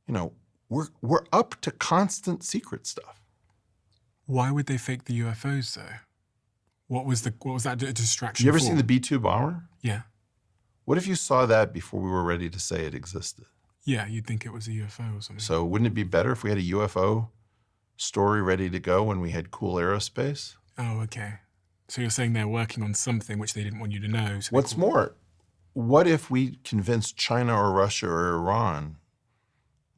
You know, we're up to constant secret stuff. Why would they fake the UFOs though? What was that distraction? You ever for? seen the B-2 bomber? Yeah. What if you saw that before we were ready to say it existed? Yeah, you'd think it was a UFO or something. So wouldn't it be better if we had a UFO story ready to go when we had cool aerospace? Oh, okay. So you're saying they're working on something which they didn't want you to know. So What's more, what if we convinced China or Russia or Iran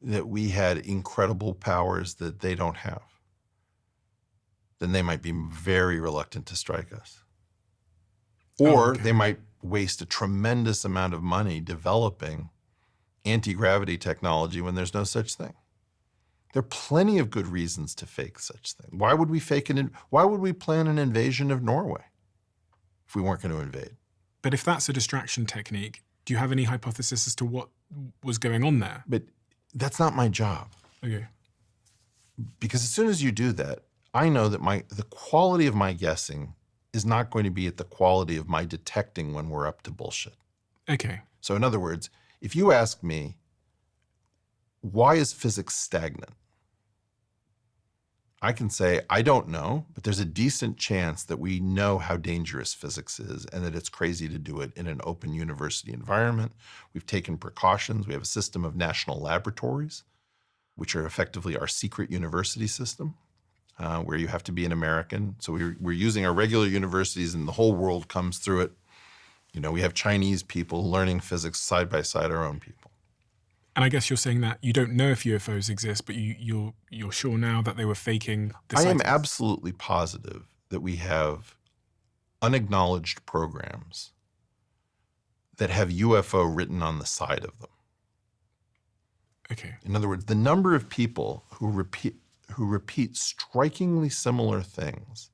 that we had incredible powers that they don't have? Then they might be very reluctant to strike us. Or they might waste a tremendous amount of money developing anti-gravity technology when there's no such thing. There are plenty of good reasons to fake such things. Why would we why would we plan an invasion of Norway if we weren't going to invade? But if that's a distraction technique, do you have any hypothesis as to what was going on there? But that's not my job. Okay. Because as soon as you do that, I know that the quality of my guessing is not going to be at the quality of my detecting when we're up to bullshit. Okay. So in other words, if you ask me, why is physics stagnant? I can say, I don't know, but there's a decent chance that we know how dangerous physics is and that it's crazy to do it in an open university environment. We've taken precautions. We have a system of national laboratories, which are effectively our secret university system, where you have to be an American. So we're using our regular universities and the whole world comes through it. You know, we have Chinese people learning physics side by side our own people. And I guess you're saying that you don't know if UFOs exist, but you're sure now that they were faking the sightings. I am absolutely positive that we have unacknowledged programs that have UFO written on the side of them. Okay. In other words, the number of people who repeat strikingly similar things,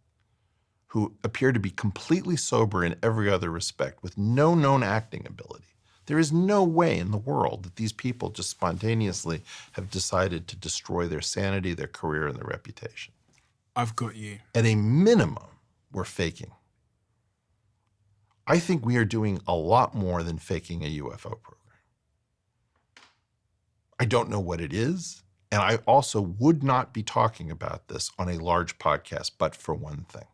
who appear to be completely sober in every other respect with no known acting ability. There is no way in the world that these people just spontaneously have decided to destroy their sanity, their career, and their reputation. I've got you. At a minimum, we're faking. I think we are doing a lot more than faking a UFO program. I don't know what it is, and I also would not be talking about this on a large podcast, but for one thing.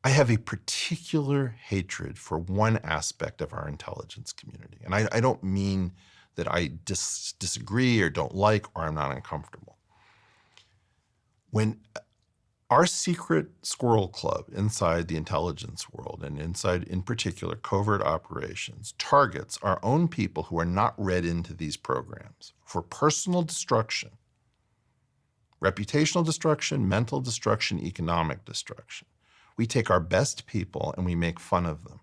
I have a particular hatred for one aspect of our intelligence community. And I don't mean that I disagree or don't like or I'm not uncomfortable. When our secret squirrel club inside the intelligence world and inside, in particular, covert operations, targets our own people who are not read into these programs for personal destruction, reputational destruction, mental destruction, economic destruction, we take our best people and we make fun of them,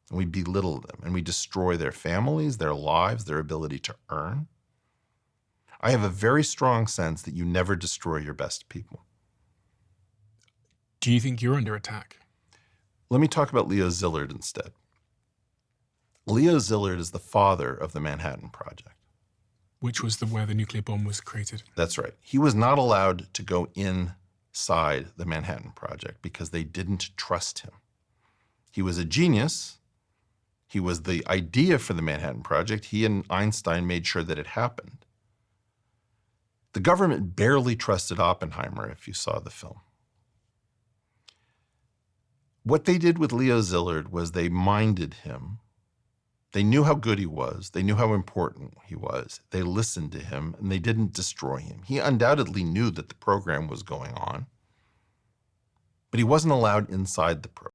and we belittle them, and we destroy their families, their lives, their ability to earn. I have a very strong sense that you never destroy your best people. Do you think you're under attack? Let me talk about Leo Szilard instead. Leo Szilard is the father of the Manhattan Project. Which was where the nuclear bomb was created. That's right. He was not allowed to go inside the Manhattan Project because they didn't trust him. He was a genius. He was the idea for the Manhattan Project. He and Einstein made sure that it happened. The government barely trusted Oppenheimer, if you saw the film. What they did with Leo Szilard was they minded him. They knew how good he was. They knew how important he was. They listened to him, and they didn't destroy him. He undoubtedly knew that the program was going on, but he wasn't allowed inside the program.